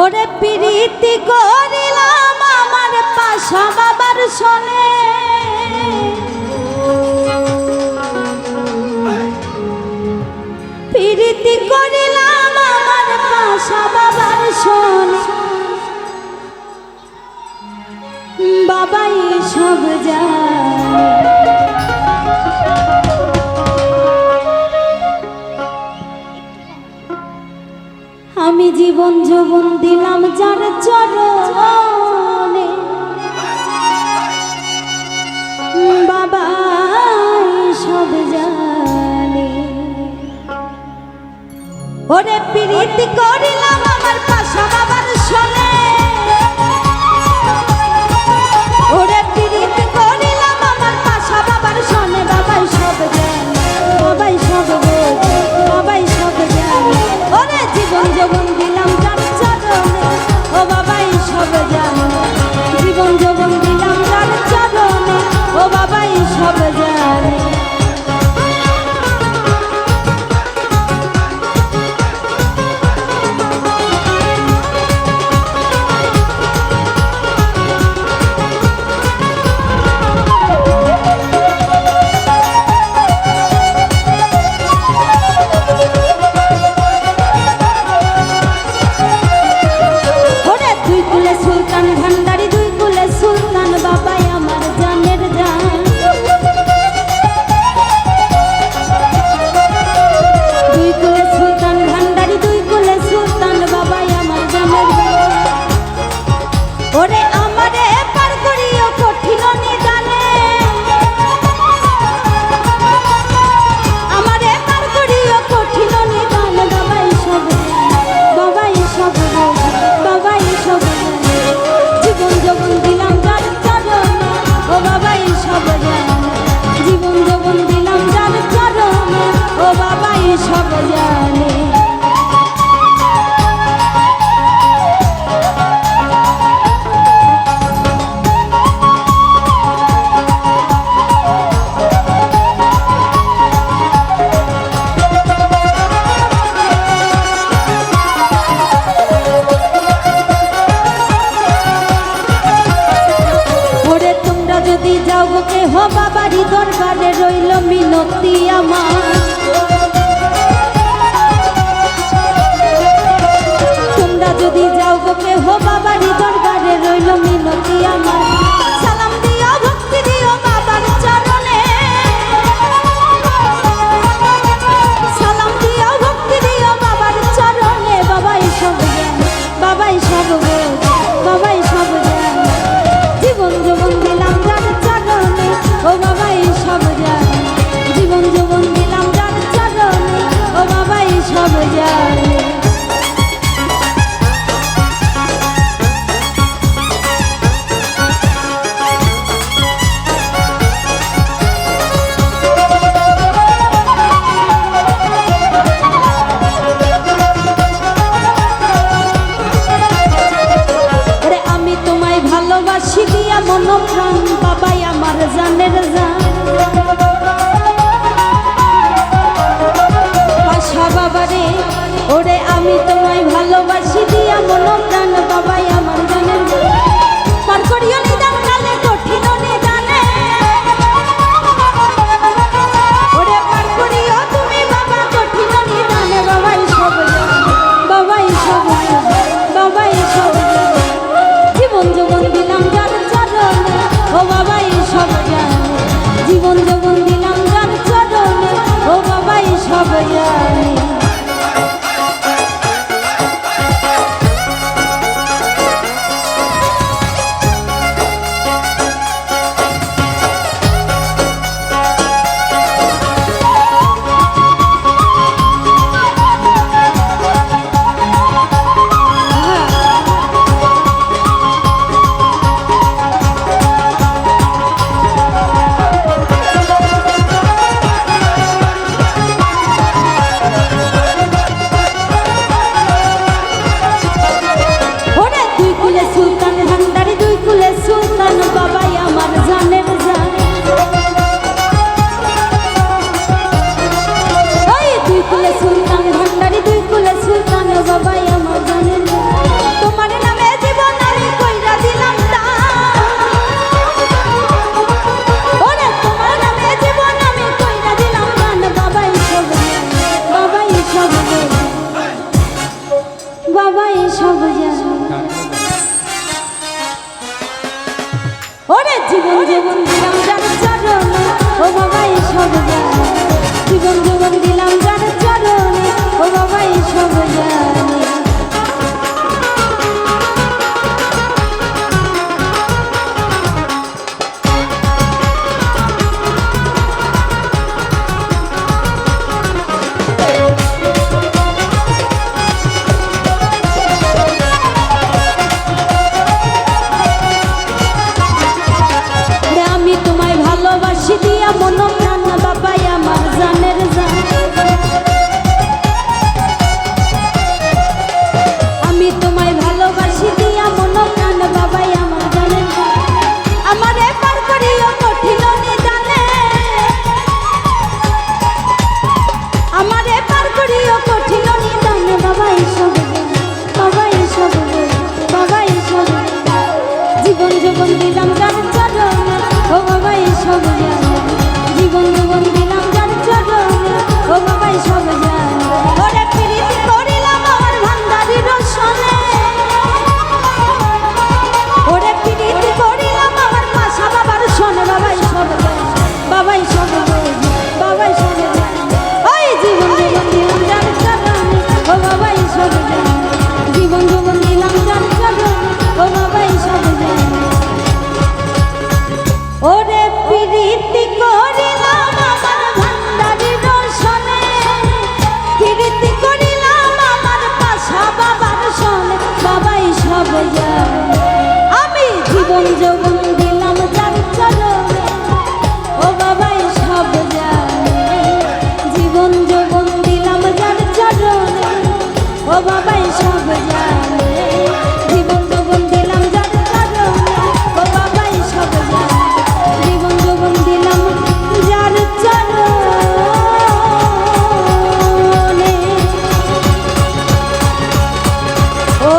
ওরে প্রীতি করিলাম আমার পাশা বাবার শোনে, প্রীতি করিলাম আমার পাশা বাবার শোনে, বাবাই সব জানে। আমি জীবন যৌবন দিলাম যার চরণে, বাবাই সব জানে। ওরে প্রীতি করিলাম আমার পাশা বাবার শোনে, ওরে প্রীতি করিলাম আমার পাশা বাবার শোনে, বাবাই সব জানে, বাবাই সব বোঝে, বাবাই সব জানে। ওরে জীবন যৌবন দিলাম যার চরণে, ও বাবাই সব জানে। জীবন যৌবন দিলাম যার চরণে, ও বাবাই সব জানে। ওরে আমারে পার করিও কঠিন নিদানে, আমারে পার করিও কঠিন নিদান, বাবাই সব জানে, বাবাই সব বোঝে, বাবাই সব জানে। জীবন যৌবন দিলাম যার চরণে, ও বাবাই সব জানে। জীবন যৌবন দিলাম যার চরণে, ও বাবাই সব জানে। যদি যাও কে হো বাবারি দরবারে রইল মিনতি আমার, তোমরা যদি যাও কে হো বাবারি দরবারে রইল মিনতি আমার। সালাম দিও ভক্তি দিও বাবার চরণে, সালাম দিও ভক্তি দিও বাবার চরণে, বাবাই সব জানে, বাবাই সব বোঝে, বাবাই সব জানে। জীবন যৌবন দিলাম যার চরণে, ও বাবাই সব জানে। জীবন যৌবন দিলাম যার চরণে, ও বাবাই সব জানে। ভালোবাসি দিয়া মন প্রাণ, বাবাই আমার জানের জান। পাশা বাবারে ওরে আমি তোমায় ভালোবাসি দিয়া মন প্রাণ, বাবাই আমার জানের জান। পার করিও নিদান কালে কঠিন নিদানে, ওরে পার করিও তুমি বাবা কঠিন নিদানে, বাবাই সব জানে, বাবাই সব জানে, বাবাই সব জানে। জীবন যৌবন দিলাম যার চরণে, ও বাবাই সব জানে। বাবাই সব জানে। ওরে জীবন জীবন দিলাম যার চরণে, ও বাবাই সব জানে। জীবন জীবন দিলাম যার চরণে, ও বাবাই সব জানে। আমি তোমায় ভালোবাসি দিয়া মন প্রাণ বাবাই আমার জানের জান। আমি তোমায় ভালোবাসি দিয়া মন প্রাণ বাবাই আমার জানের জান। আমারে পার করিও কঠিন নিদানে, আমারে পার করিও কঠিন নিদানে, বাবাই সব বাবাই সব বাবাই সব। জীবন জীবন দিলাম যার চরণে, ও বাবাই সব জানে। জীবন জীবন দিলাম যার চরণে, ও বাবাই সব জানে। ওরে প্রীতি করিলাম আমার ভান্ডারির সনে, ওরে প্রীতি করিলাম আমার পাশা বাবার সনে, বাবাই সব জানে। বাবাই সব বাবাই সব জানে। ওই জীবন জীবন দিলাম যার চরণে, ও বাবাই সব জানে। জীবন জীবন দিলাম যার চরণে, ও বাবাই সব জানে। ওরে প্রীতি করিলাম আমার ভান্ডারির সনে, প্রীতি করিলাম আমার পাশা বাবার সনে, বাবাই সব জানে। আমি জীবন যৌবন দিলাম যার চরণে, ও বাবাই সব জানে। জীবন যৌবন দিলাম যার চরণে, ও বাবাই সব জানে। জীবন যৌবন দিলাম যার চরণে, ও বাবাই সব জানে। জীবন যৌবন দিলাম যার চরণে, ও